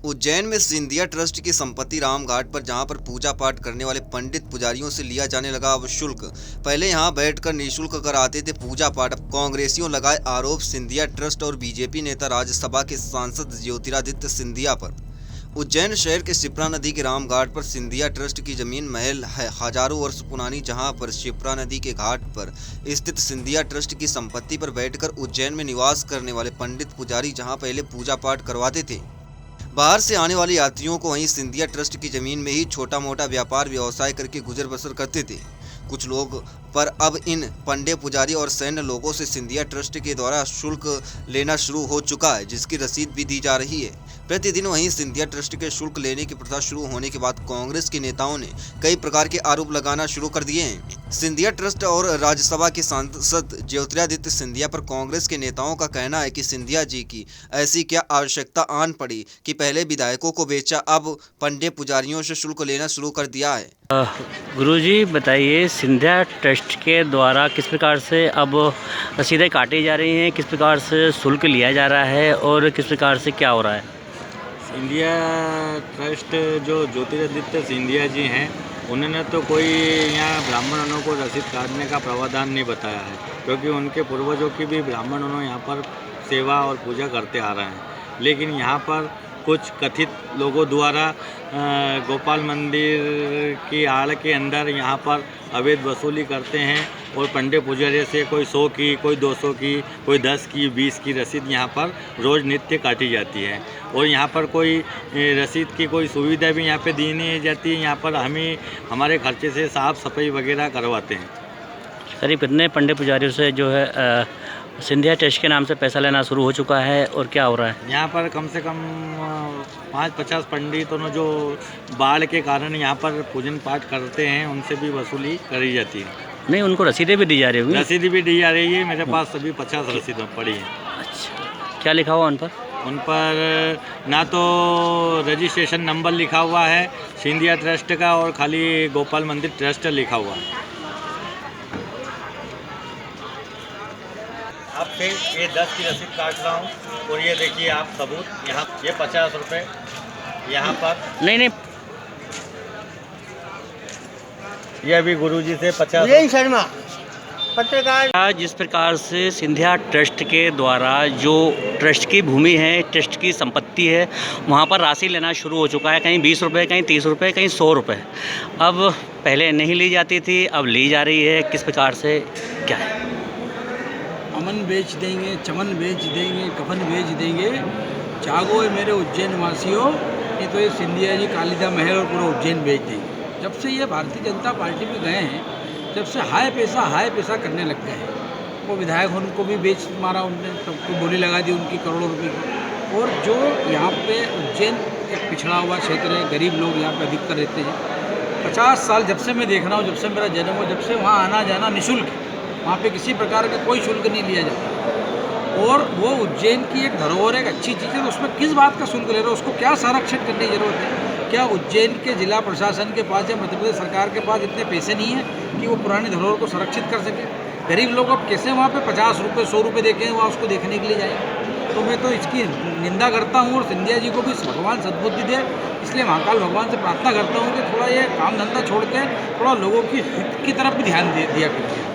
उज्जैन में सिंधिया ट्रस्ट की संपत्ति रामघाट पर जहां पर पूजा पाठ करने वाले पंडित पुजारियों से लिया जाने लगा अब शुल्क। पहले यहां बैठकर निःशुल्क कराते थे पूजा पाठ। अब कांग्रेसियों लगाए आरोप सिंधिया ट्रस्ट और बीजेपी नेता राज्यसभा के सांसद ज्योतिरादित्य सिंधिया पर। उज्जैन शहर के शिप्रा नदी के रामघाट पर सिंधिया ट्रस्ट की जमीन महल है हजारों वर्ष पुरानी, जहां पर शिप्रा नदी के घाट पर स्थित सिंधिया ट्रस्ट की संपत्ति पर बैठकर उज्जैन में निवास करने वाले पंडित पुजारी जहां पहले पूजा पाठ करवाते थे। बाहर से आने वाले यात्रियों को वहीं सिंधिया ट्रस्ट की जमीन में ही छोटा मोटा व्यापार व्यवसाय करके गुजर बसर करते थे। कुछ लोग पर अब इन पंडे पुजारी और सैन्य लोगों से सिंधिया ट्रस्ट के द्वारा शुल्क लेना शुरू हो चुका है, जिसकी रसीद भी दी जा रही है प्रतिदिन। वहीं सिंधिया ट्रस्ट के शुल्क लेने की प्रथा शुरू होने के बाद कांग्रेस के नेताओं ने कई प्रकार के आरोप लगाना शुरू कर दिए हैं। सिंधिया ट्रस्ट और राज्यसभा के सांसद ज्योतिरादित्य सिंधिया पर कांग्रेस के नेताओं का कहना है कि सिंधिया जी की ऐसी क्या आवश्यकता आन पड़ी कि पहले विधायकों को बेचा, अब पंडे पुजारियों से शुल्क लेना शुरू कर दिया है। गुरुजी बताइए, सिंधिया ट्रस्ट के द्वारा किस प्रकार से अब रसीदें काटी जा रही हैं, किस प्रकार से शुल्क लिया जा रहा है और किस प्रकार से क्या हो रहा है? सिंधिया ट्रस्ट जो ज्योतिरादित्य सिंधिया जी हैं, उन्होंने तो कोई यहाँ ब्राह्मणों को रसीद काटने का प्रावधान नहीं बताया है, क्योंकि उनके पूर्वजों की भी ब्राह्मणों यहाँ पर सेवा और पूजा करते आ रहे हैं। लेकिन यहाँ पर कुछ कथित लोगों द्वारा गोपाल मंदिर की आड़ के अंदर यहाँ पर अवैध वसूली करते हैं और पंडे पुजारी से कोई 100 की, कोई 200 की, कोई 10 की, 20 की रसीद यहाँ पर रोज़ नित्य काटी जाती है। और यहाँ पर कोई रसीद की कोई सुविधा भी यहाँ पे दी नहीं जाती है। यहाँ पर हमें हमारे खर्चे से साफ़ सफाई वगैरह करवाते हैं। करीब कितने पंडे पुजारियों से जो है सिंधिया ट्रस्ट के नाम से पैसा लेना शुरू हो चुका है और क्या हो रहा है? यहाँ पर कम से कम 5-50 पंडितों जो बाढ़ के कारण यहाँ पर पूजन पाठ करते हैं, उनसे भी वसूली करी जाती है। नहीं, उनको रसीदें भी दी जा रही होंगी? रसीद भी दी जा रही है। मेरे पास सभी 50 रसीदें पड़ी हैं। अच्छा, क्या लिखा हुआ उन पर? उन पर ना तो रजिस्ट्रेशन नंबर लिखा हुआ है सिंधिया ट्रस्ट का, और खाली गोपाल मंदिर ट्रस्ट लिखा हुआ है। आपसे ये 10 की रसीद काट रहा हूँ और ये देखिए आप सबूत, यहाँ ये 50 रुपये यहाँ पर। नहीं, ये अभी गुरुजी से 50 शर्मा पत्रकार। जिस प्रकार से सिंधिया ट्रस्ट के द्वारा जो ट्रस्ट की भूमि है, ट्रस्ट की संपत्ति है, वहाँ पर राशि लेना शुरू हो चुका है। कहीं 20 रुपये, कहीं 30 रुपये, कहीं 100 रुपये। अब पहले नहीं ली जाती थी, अब ली जा रही है। किस प्रकार से क्या है? अमन बेच देंगे, चमन बेच देंगे, कफन बेच देंगे। जागो मेरे उज्जैन वासियों, नहीं तो ये सिंधिया जी कालिदा महल और पूरा उज्जैन बेच देंगे। जब से ये भारतीय जनता पार्टी में गए हैं, जब से हाय पैसा करने लग गए हैं। वो विधायक उनको भी बेच मारा उनने, सबको बोली लगा दी उनकी करोड़ों रुपए की। और जो यहाँ पे उज्जैन एक पिछड़ा हुआ क्षेत्र है, गरीब लोग यहाँ पे अधिकतर रहते हैं। 50 साल जब से मैं देख रहा हूँ, जब से मेरा जन्म हो, जब से वहाँ आना जाना निःशुल्क, वहाँ पे किसी प्रकार का कोई शुल्क नहीं लिया जाता। और वो उज्जैन की एक धरोहर, एक अच्छी चीज़ है, तो उसमें किस बात का शुल्क ले रहे हो? उसको क्या संरक्षण करने की जरूरत है? क्या उज्जैन के जिला प्रशासन के पास या मध्य प्रदेश सरकार के पास इतने पैसे नहीं हैं कि वो पुरानी धरोहर को संरक्षित कर सके? गरीब लोग अब कैसे वहाँ पे 50 रुपये, 100 रुपये देखें, वहाँ उसको देखने के लिए जाएँ? तो मैं तो इसकी निंदा करता हूँ और सिंधिया जी को भी भगवान सद्बुद्धि दे। इसलिए महाकाल भगवान से प्रार्थना करता हूँ कि थोड़ा ये काम धंधा छोड़ के थोड़ा लोगों की हित की तरफ भी ध्यान दिया करिए।